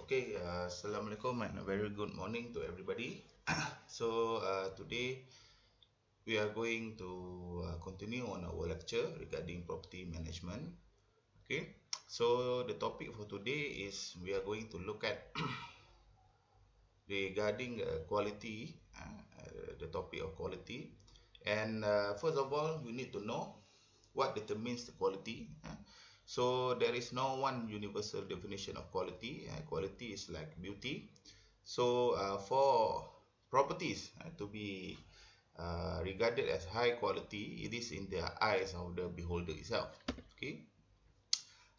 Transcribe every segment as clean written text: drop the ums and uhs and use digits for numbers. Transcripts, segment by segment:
Okay, Assalamualaikum and a very good morning to everybody. Today we are going to continue on our lecture regarding property management. Okay, so the topic for today is we are going to look at regarding quality, the topic of quality. And first of all, you need to know what determines the quality. So there is no one universal definition of quality. Quality is like beauty. So for properties to be regarded as high quality, it is in the eyes of the beholder itself. Okay.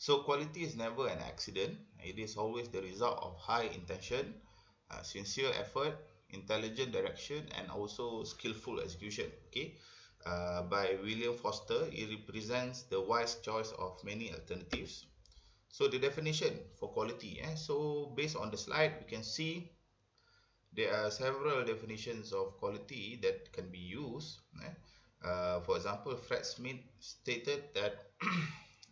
So quality is never an accident. It is always the result of high intention, sincere effort, intelligent direction, and also skillful execution. Okay. By William Foster, it represents the wise choice of many alternatives. So the definition for quality. So based on the slide, we can see there are several definitions of quality that can be used. For example, Fred Smith stated that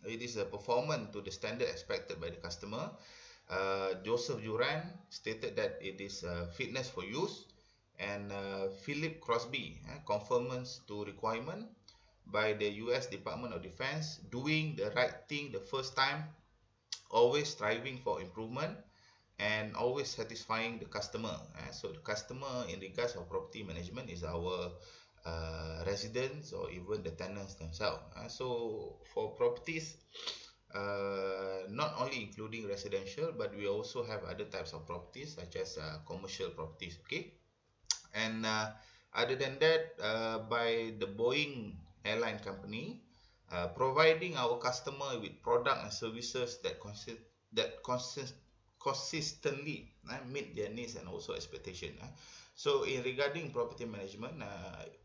it is a performance to the standard expected by the customer. Joseph Juran stated that it is fitness for use. And Philip Crosby, conformance to requirement by the US Department of Defense, doing the right thing the first time, always striving for improvement, and always satisfying the customer. So the customer in regards of property management is our residents or even the tenants themselves. So for properties, not only including residential, but we also have other types of properties such as commercial properties. Okay. And other than that, by the Boeing airline company, providing our customer with product and services that consistently meet their needs and also expectation. So in regarding property management,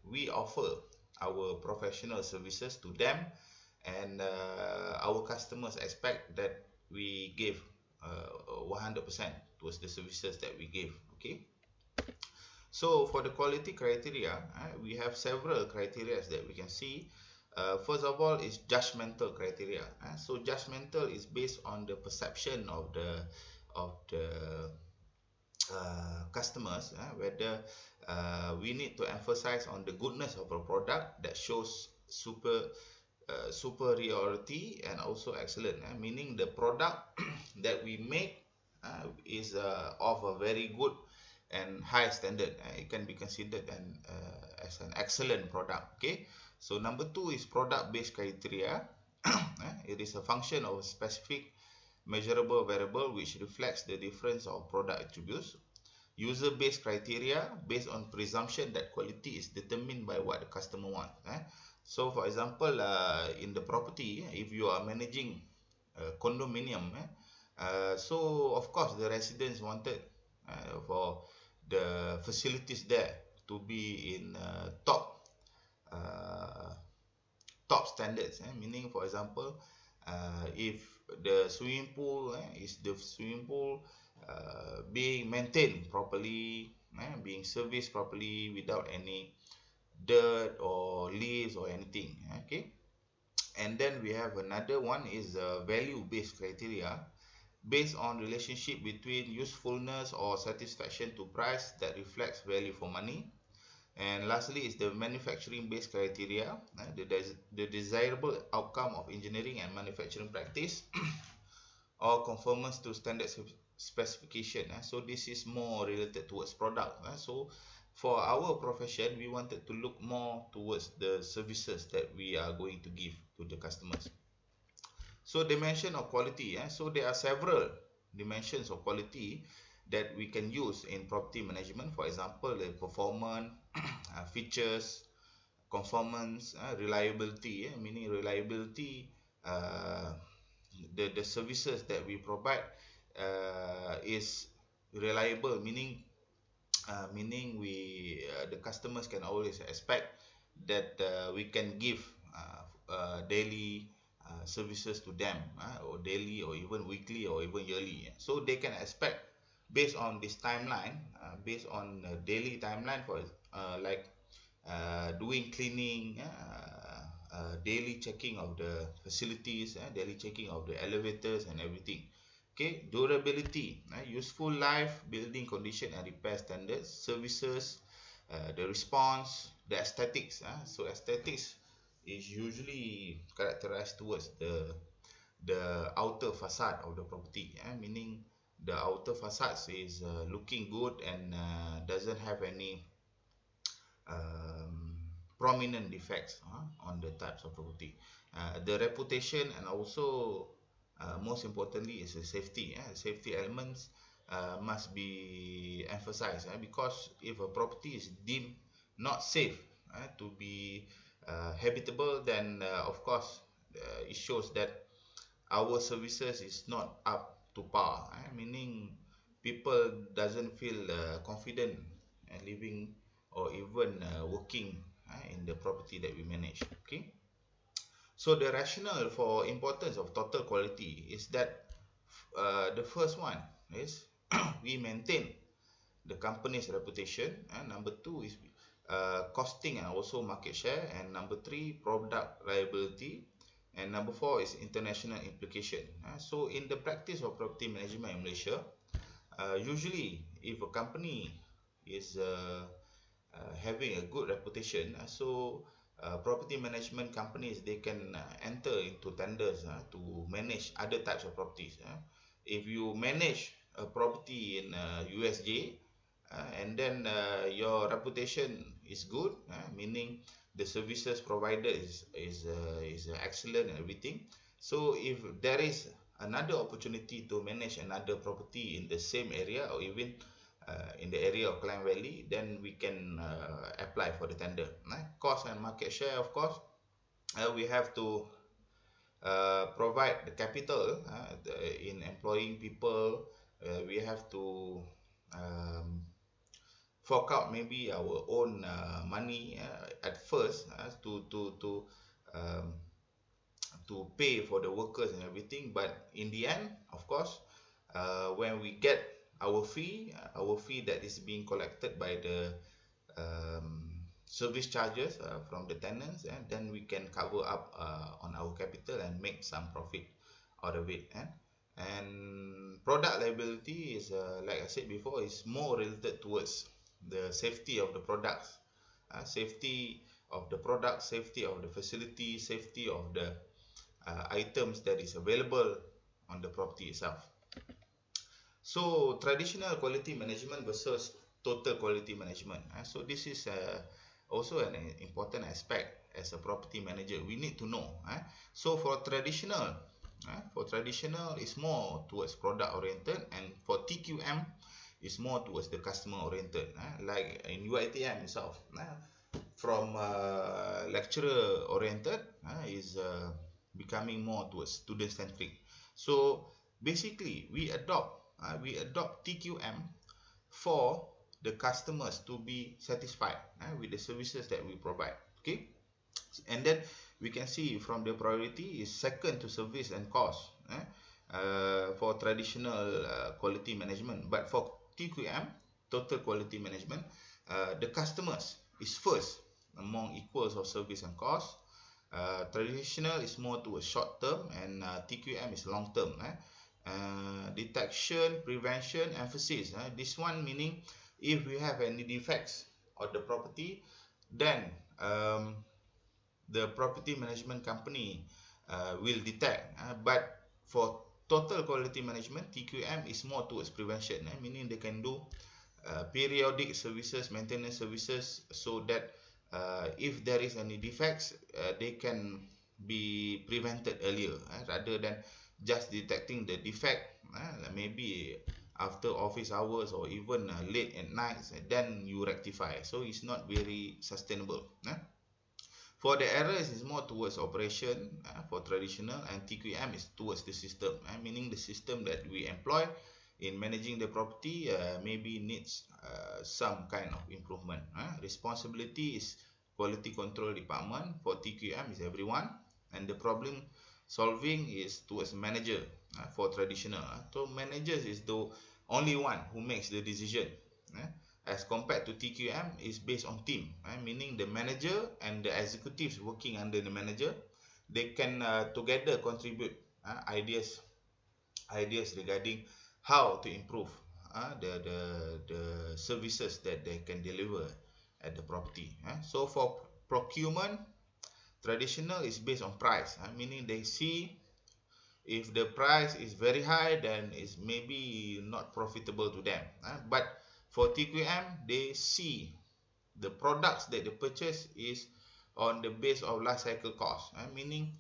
we offer our professional services to them, and our customers expect that we give 100% towards the services that we give. Okay. So for the quality criteria, we have several criteria that we can see. First of all is judgmental criteria. So judgmental is based on the perception of the customers, whether we need to emphasize on the goodness of a product that shows superiority and also excellent, meaning the product that we make is of a very good and high standard. It can be considered as an excellent product. Okay. So number 2 is product based criteria. It is a function of a specific measurable variable which reflects the difference of product attributes. User based criteria, based on presumption that quality is determined by what the customer wants. So for example, in the property, if you are managing a condominium, so of course the residents wanted for the facilities there to be in top standards, meaning for example, if the swimming pool is the swimming pool being maintained properly, being serviced properly without any dirt or leaves or anything. Okay. And then we have another one is value based criteria, based on relationship between usefulness or satisfaction to price that reflects value for money. And lastly is the manufacturing based criteria, the desirable outcome of engineering and manufacturing practice or conformance to standard specification. So this is more related towards product. So for our profession, we wanted to look more towards the services that we are going to give to the customers. So dimension of quality. So there are several dimensions of quality that we can use in property management. For example, the performance, features, conformance, reliability, meaning reliability, the services that we provide is reliable, meaning we the customers can always expect that we can give daily services to them, or daily or even weekly or even yearly. So they can expect based on this timeline, based on daily timeline for like doing cleaning, daily checking of the facilities, daily checking of the elevators and everything. Okay, durability, useful life, building condition and repair standards, services, the response, the aesthetics. So aesthetics is usually characterized towards the outer facade of the property, meaning the outer facade is looking good and doesn't have any um, prominent defects on the types of property. The reputation and also most importantly is the safety. Safety elements must be emphasized because if a property is deemed not safe to be habitable, then of course it shows that our services is not up to par, meaning people doesn't feel confident living or even working in the property that we manage. Okay, so the rationale for importance of total quality is that the first one is we maintain the company's reputation, and number two is costing and also market share, and number three, product reliability, and number four is international implication. So in the practice of property management in Malaysia, usually if a company is having a good reputation, property management companies, they can enter into tenders to manage other types of properties. If you manage a property in USJ, and then your reputation is good, meaning the services provided is excellent and everything. So if there is another opportunity to manage another property in the same area or even in the area of Klang Valley, then we can apply for the tender. Cost and market share, of course, we have to provide the capital in employing people. We have to fork out maybe our own money at first um, to pay for the workers and everything, but in the end, of course, when we get our fee that is being collected by the service charges from the tenants, and then we can cover up on our capital and make some profit out of it. And product liability is like I said before, is more related towards the safety of the products, safety of the product, safety of the facility, safety of the items that is available on the property itself. So traditional quality management versus total quality management. So this is also an important aspect as a property manager. We need to know. So for traditional is more towards product oriented, and for TQM is more towards the customer oriented. Like in UiTM itself, from lecturer oriented is becoming more towards student centric. So basically we adopt TQM for the customers to be satisfied with the services that we provide. Okay, and then we can see from the priority is second to service and cost for traditional quality management. But for TQM, total quality management, the customers is first among equals of service and cost. Traditional is more towards short term, and TQM is long term. Detection, prevention, emphasis. This one meaning if we have any defects on the property, then the property management company will detect. But for total quality management, TQM is more towards prevention, meaning they can do periodic services, maintenance services, so that if there is any defects, they can be prevented earlier rather than just detecting the defect maybe after office hours or even late at night, then you rectify. So it's not very sustainable. For the errors is more towards operation for traditional, and TQM is towards the system, meaning the system that we employ in managing the property maybe needs some kind of improvement. Responsibility is quality control department. For TQM is everyone, and the problem solving is towards manager for traditional. So managers is the only one who makes the decision. As compared to TQM is based on team, meaning the manager and the executives working under the manager, they can together contribute ideas ideas regarding how to improve the services that they can deliver at the property. So for procurement, traditional is based on price, meaning they see if the price is very high, then it's maybe not profitable to them. But for TQM, they see the products that they purchase is on the base of life cycle cost, meaning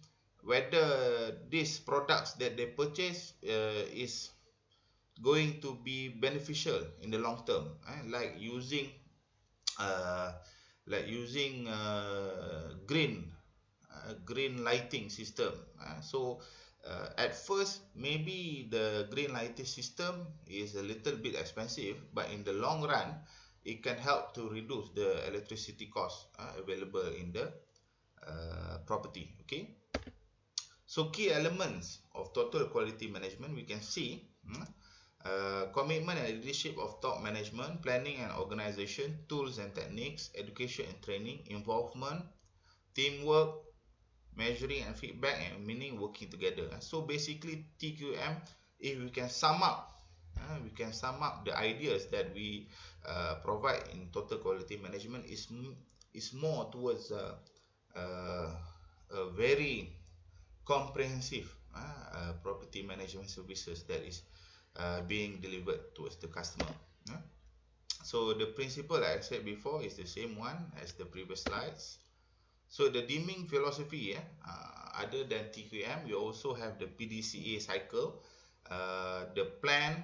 whether these products that they purchase is going to be beneficial in the long term, like using uh, green lighting system. At first, maybe the green lighting system is a little bit expensive, but in the long run, it can help to reduce the electricity cost available in the property. Okay. So key elements of total quality management, we can see commitment and leadership of top management, planning and organization, tools and techniques, education and training, involvement, teamwork, measuring and feedback, and meaning working together. So basically TQM, if we can sum up the ideas that we provide in total quality management, is more towards a very comprehensive property management services that is being delivered towards the customer. So the principle, like I said before, is the same one as the previous slides. So the dimming philosophy, other than TQM, we also have the PDCA cycle, the plan,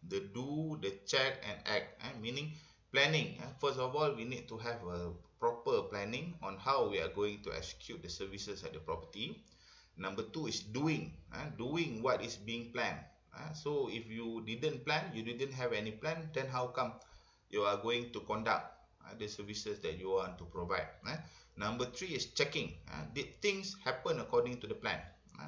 the do, the check and act, meaning planning. First of all, we need to have a proper planning on how we are going to execute the services at the property. Number two is doing what is being planned. So if you didn't plan, you didn't have any plan, then how come you are going to conduct the services that you want to provide? Number three is checking. Did things happen according to the plan?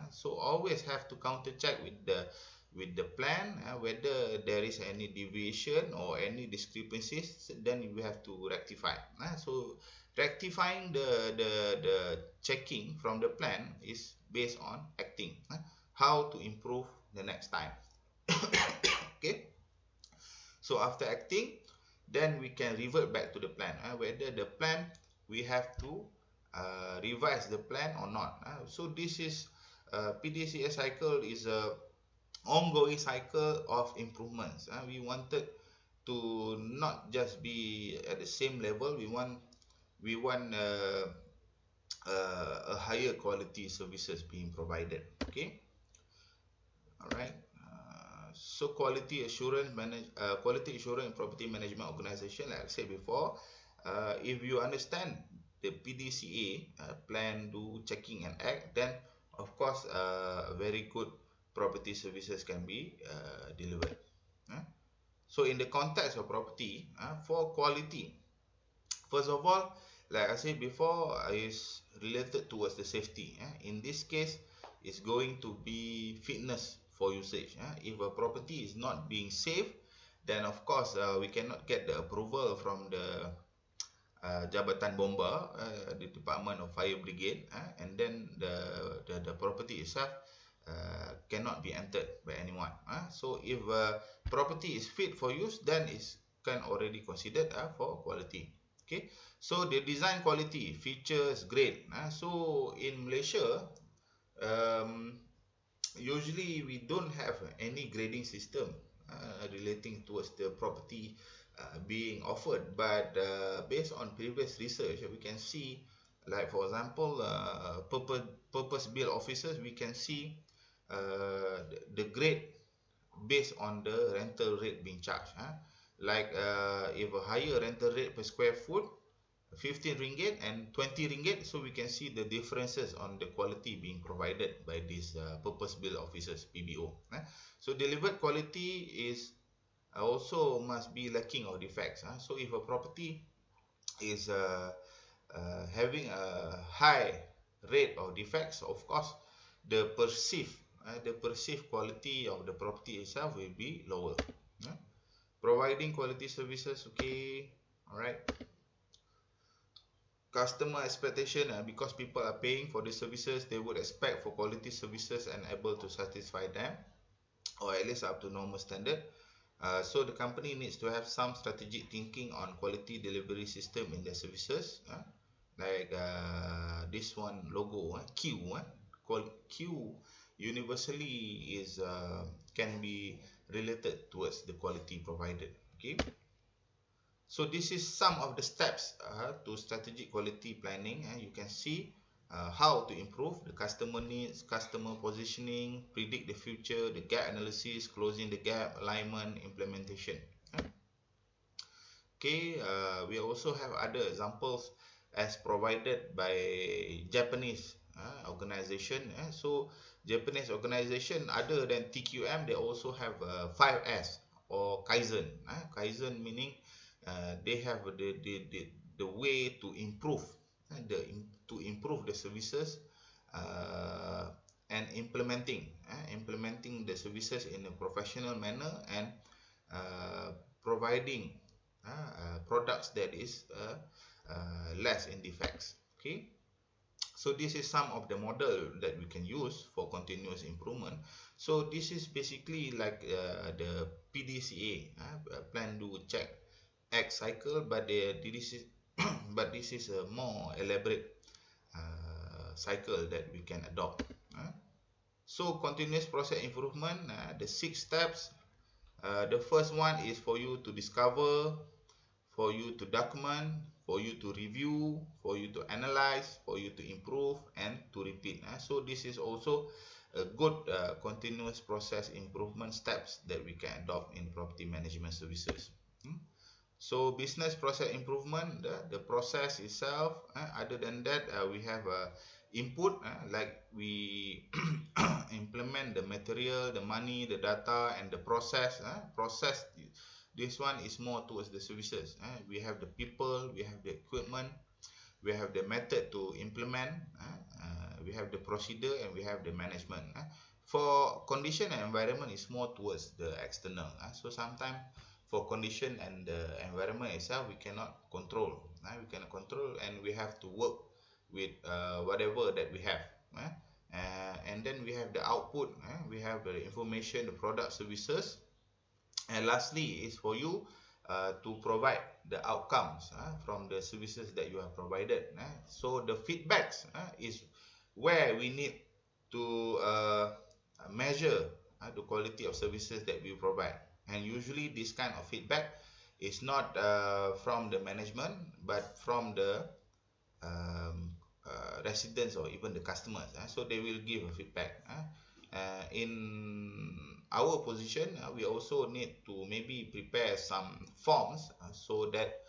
So always have to counter check with the plan, whether there is any deviation or any discrepancies, then you have to rectify. So rectifying the checking from the plan is based on acting, how to improve the next time. Okay, so after acting, then we can revert back to the plan, whether the plan we have to revise the plan or not. So this is PDCA cycle is a ongoing cycle of improvements. We wanted to not just be at the same level, we want a higher quality services being provided. Okay, all right. So quality assurance in property management organization, like I said before, if you understand the PDCA, plan, do, checking and act, then of course very good property services can be delivered. So in the context of property, for quality, first of all, like I said before, is related towards the safety. In this case, it's going to be fitness for usage. If a property is not being safe, then of course we cannot get the approval from the Jabatan Bomba, the Department of Fire Brigade, and then the property itself cannot be entered by anyone. So if property is fit for use, then it can already considered for quality. Okay, so the design quality, features, grade. So in Malaysia, usually we don't have any grading system relating towards the property being offered, but based on previous research, we can see, like for example, purpose built offices, we can see the grade based on the rental rate being charged. Like if a higher rental rate per square foot, 15 ringgit and 20 ringgit, so we can see the differences on the quality being provided by these purpose built offices, PBO. So delivered quality is also must be lacking of defects. So if a property is having a high rate of defects, of course the perceived quality of the property itself will be lower. Providing quality services, okay, all right. Customer expectation, because people are paying for the services, they would expect for quality services and able to satisfy them, or at least up to normal standard. So the company needs to have some strategic thinking on quality delivery system in their services, like this one logo, Q, called Q universally is can be related towards the quality provided. Okay, so this is some of the steps to strategic quality planning. You can see how to improve the customer needs, customer positioning, predict the future, the gap analysis, closing the gap, alignment, implementation. Okay, we also have other examples as provided by Japanese organization. So Japanese organization, other than TQM, they also have 5S or Kaizen. Kaizen meaning they have the way to improve to improve the services and implementing the services in a professional manner, and providing products that is less in defects. Okay, so this is some of the model that we can use for continuous improvement. So this is basically like the PDCA, plan, do, check, act cycle, but this is but this is a more elaborate cycle that we can adopt. So continuous process improvement, the 6 steps. The first one is for you to discover, for you to document, for you to review, for you to analyze, for you to improve, and to repeat. So this is also a good continuous process improvement steps that we can adopt in property management services. So business process improvement, the process itself. Other than that, we have input, like we implement the material, the money, the data, and the process. Process, this one is more towards the services. We have the people, we have the equipment, we have the method to implement, we have the procedure, and we have the management. For condition and environment, is more towards the external. So sometimes for condition and the environment itself, we cannot control. And we have to work with whatever that we have. And then we have the output. We have the information, the product, services. And lastly is for you to provide the outcomes from the services that you have provided. So the feedbacks is where we need to measure the quality of services that we provide. And usually this kind of feedback is not from the management, but from the residents or even the customers. So they will give a feedback. In our position, we also need to maybe prepare some forms so that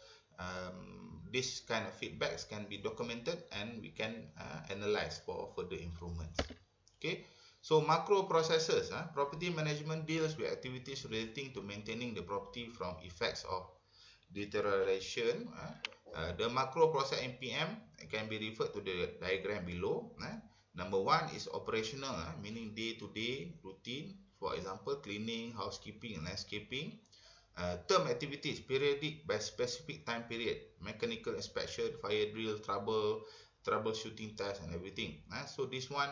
this kind of feedbacks can be documented and we can analyze for further improvements. Okay. So microprocessors, property management deals with activities relating to maintaining the property from effects of deterioration. The microprocess MPM can be referred to the diagram below. Number 1 is operational, meaning day-to-day routine. For example, cleaning, housekeeping, and landscaping. Term activities, periodic by specific time period. Mechanical inspection, fire drill, troubleshooting tasks, and everything. So this one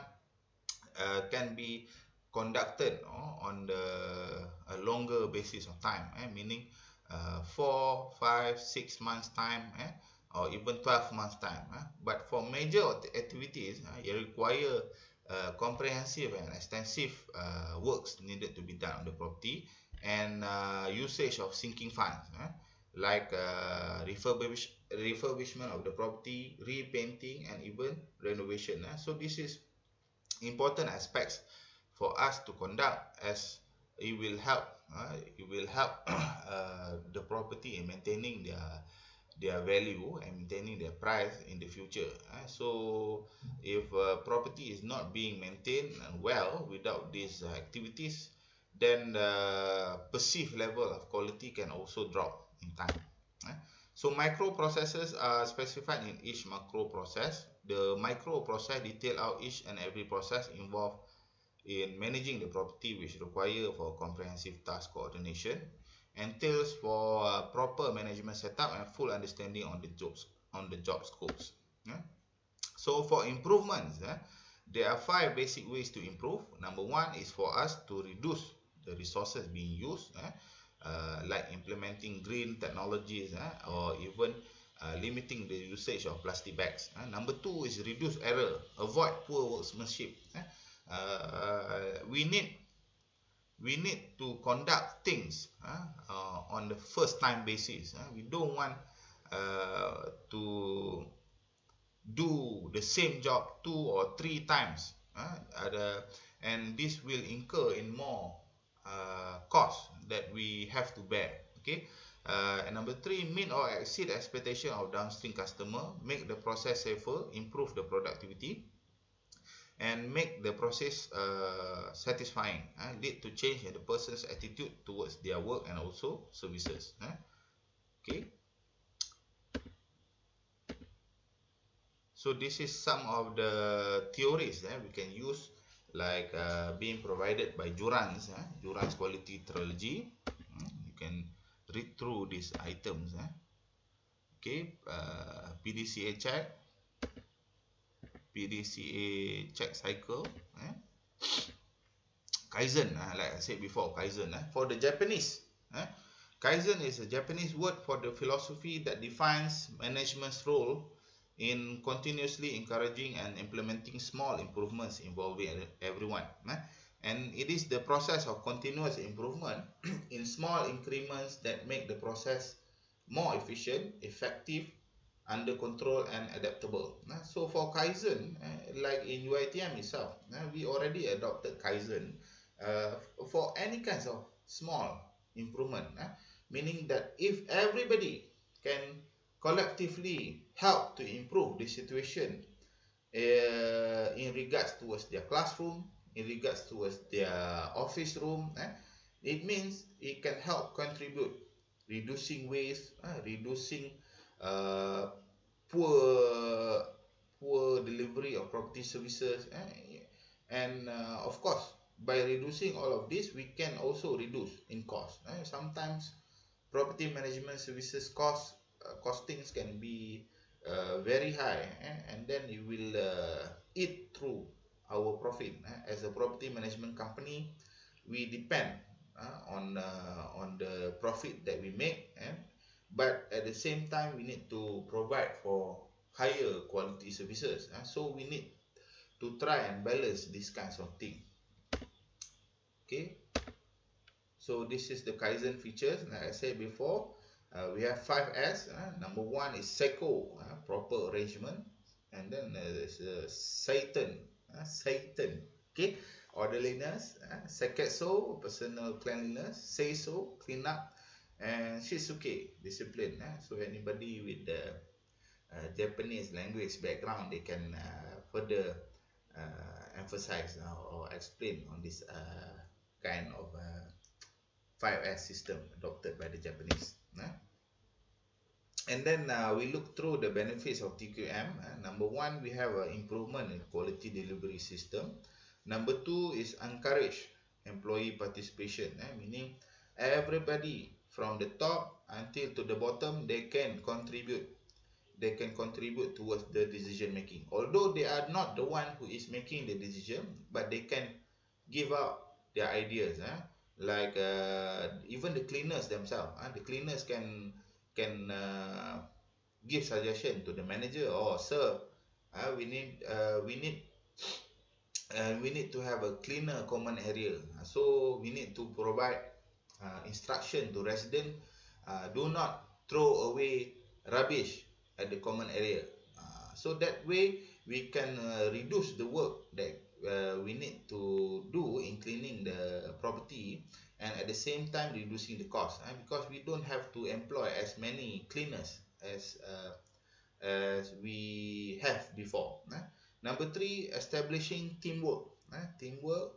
can be conducted on a longer basis of time, meaning 4, 5, 6 months time, or even 12 months time. But for major activities, you require comprehensive and extensive works needed to be done on the property, and usage of sinking funds, like refurbishment of the property, repainting, and even renovation. So this is important aspects for us to conduct, as it will help the property in maintaining their value and maintaining their price in the future. So if property is not being maintained well without these activities, then the perceived level of quality can also drop in time. So microprocessors are specified in each macro process. The micro process detail out each and every process involved in managing the property, which require for comprehensive task coordination, entails for proper management setup and full understanding on the job scopes. So for improvements, there are 5 basic ways to improve. Number 1 is for us to reduce the resources being used, like implementing green technologies, or even limiting the usage of plastic bags. Number 2 is reduce error, avoid poor workmanship. We need to conduct things on the first time basis. We don't want to do the same job 2 or 3 times, and this will incur in more costs that we have to bear. Okay. And number 3, meet or exceed expectation of downstream customer, make the process safer, improve the productivity, and make the process satisfying, lead to change in the person's attitude towards their work and also services. Okay. So this is some of the theories we can use, like being provided by Juran's quality trilogy. You can read through these items. Okay, PDCA check cycle, Kaizen, like I said before, Kaizen. For the Japanese, Kaizen is a Japanese word for the philosophy that defines management's role in continuously encouraging and implementing small improvements involving everyone. And it is the process of continuous improvement in small increments that make the process more efficient, effective, under control, and adaptable. So for Kaizen, like in UiTM itself, we already adopted Kaizen for any kinds of small improvement, meaning that if everybody can collectively help to improve the situation in regards towards their classroom, in regards towards their office room, it means it can help contribute reducing waste, reducing poor delivery of property services, and of course, by reducing all of this, we can also reduce in cost. Sometimes property management services costings can be very high, and then it will eat through our profit. As a property management company, we depend on the profit that we make, but at the same time we need to provide for higher quality services, so we need to try and balance these kinds of things. Okay, so this is the Kaizen features. Like I said before, we have 5S. Number 1 is Seiko, proper arrangement, and then there's Satan, okay, orderliness, Seketsu, personal cleanliness, Seiso, clean up, and Shizuke, discipline. So anybody with the Japanese language background, they can further emphasize or explain on this kind of 5S system adopted by the Japanese. And then we look through the benefits of TQM. Number 1, we have an improvement in quality delivery system. Number 2 is encourage employee participation, meaning everybody from the top until to the bottom, they can contribute towards the decision making, although they are not the one who is making the decision, but they can give out their ideas, like even the cleaners themselves. The cleaners can give suggestion to the manager, or sir, we need to have a cleaner common area, so we need to provide instruction to resident, do not throw away rubbish at the common area. So that way we can reduce the work that we need to do in cleaning the property, and at the same time reducing the cost, because we don't have to employ as many cleaners as we have before. Number 3, establishing teamwork.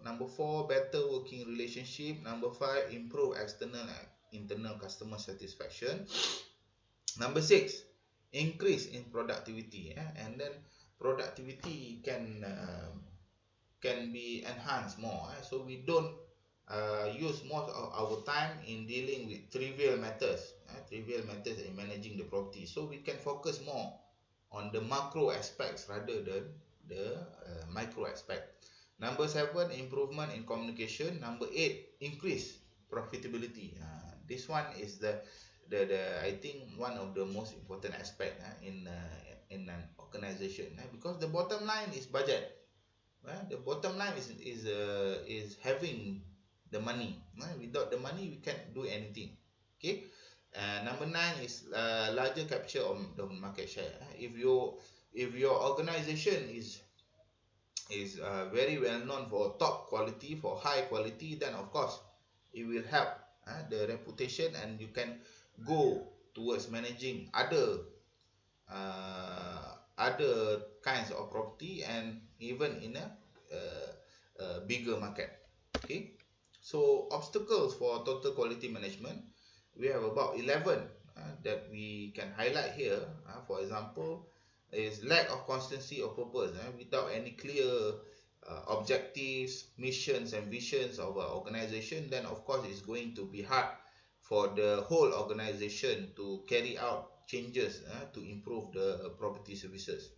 Number 4, better working relationship. Number 5, improve external and internal customer satisfaction. Number 6, increase in productivity, and then productivity can be enhanced more, so we don't use most of our time in dealing with trivial matters in managing the property, so we can focus more on the macro aspects rather than the micro aspect. Number 7, improvement in communication. Number 8, increase profitability. This one is the I think one of the most important aspect in an organization, because the bottom line is budget. The bottom line is having the money. Without the money, we can't do anything. Okay. Number 9 is larger capture of the market share. If your organization is very well known for top quality, for high quality, then of course it will help the reputation, and you can go towards managing other kinds of property, and even in a bigger market. Okay, so obstacles for total quality management, we have about 11 that we can highlight here. For example, is lack of constancy of purpose. Without any clear objectives, missions and visions of an organization, then of course it's going to be hard for the whole organization to carry out changes to improve the property services.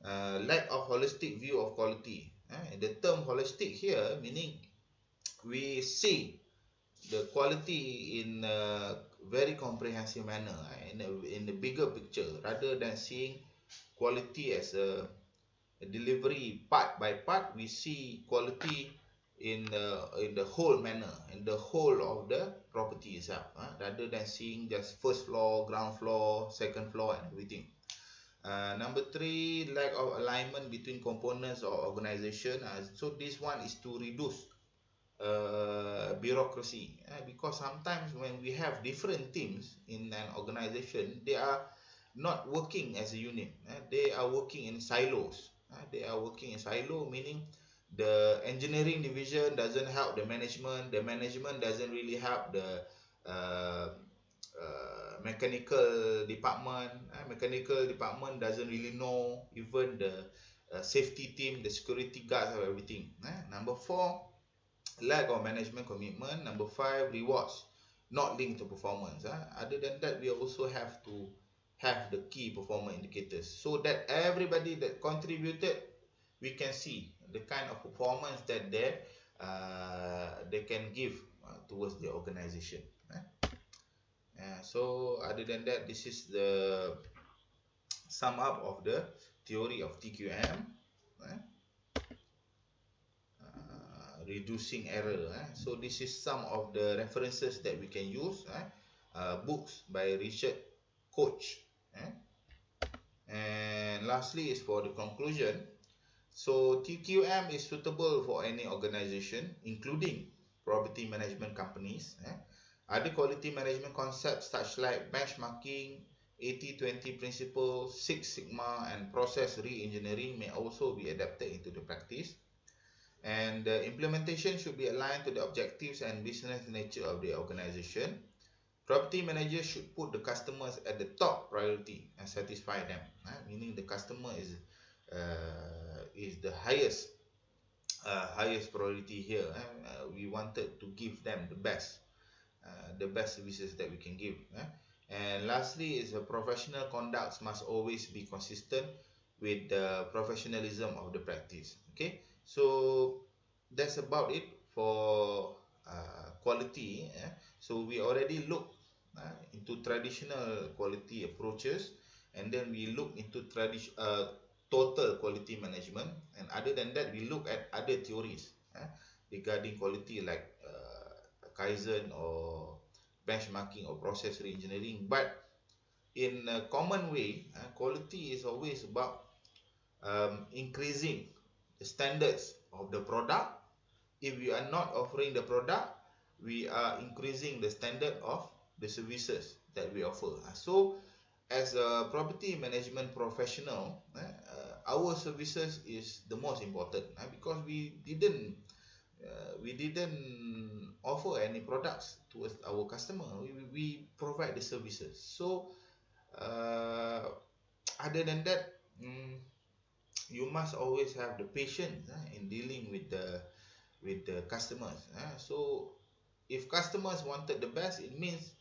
Lack of holistic view of quality. The term holistic here meaning we see the quality in a very comprehensive manner, in the bigger picture, rather than seeing quality as a delivery part by part. We see quality in the whole manner, in the whole of the property itself, rather than seeing just first floor, ground floor, second floor and everything. Number 3, lack of alignment between components or organization. So this one is to reduce bureaucracy, because sometimes when we have different teams in an organization, they are not working as a unit. They are working in silos. They are working in silo, meaning the engineering division doesn't help the management doesn't really help the mechanical department. Mechanical department doesn't really know even the safety team, the security guards, or everything. Number 4, lack of management commitment. Number 5, rewards not linked to performance. Other than that, we also have to have the key performance indicators, so that everybody that contributed, we can see the kind of performance that they can give towards the organization. So other than that, this is the sum up of the theory of TQM. Reducing error. So this is some of the references that we can use. Books by Richard Koch. And lastly is for the conclusion. So TQM is suitable for any organization, including property management companies. Other quality management concepts such like benchmarking, 80-20 principle, Six Sigma, and process re-engineering may also be adapted into the practice. And the implementation should be aligned to the objectives and business nature of the organization. Property managers should put the customers at the top priority and satisfy them. Meaning the customer is the highest priority here. We wanted to give them the best services that we can give. And lastly is the professional conduct must always be consistent with the professionalism of the practice. Okay, so that's about it for quality. So we already looked into traditional quality approaches, and then we look into total quality management, and other than that we look at other theories regarding quality, like Kaizen or benchmarking or process re-engineering. But in a common way, quality is always about increasing the standards of the product. If we are not offering the product, we are increasing the standard of the services that we offer. So as a property management professional, our services is the most important, because we didn't offer any products towards our customer. We provide the services. So other than that, you must always have the patience in dealing with the customers. So if customers wanted the best, it means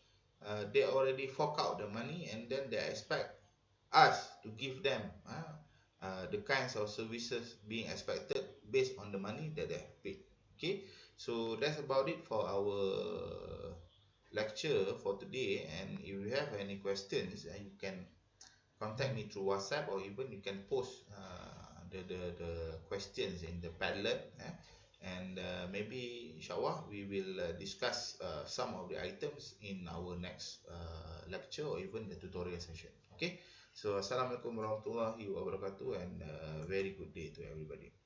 they already fork out the money, and then they expect us to give them the kinds of services being expected based on the money that they have paid. Okay, so that's about it for our lecture for today. And if you have any questions, you can contact me through WhatsApp, or even you can post the questions in the Padlet, and maybe inshallah we will discuss some of the items in our next lecture, or even the tutorial session. Okay, so assalamualaikum warahmatullahi wabarakatuh, and very good day to everybody.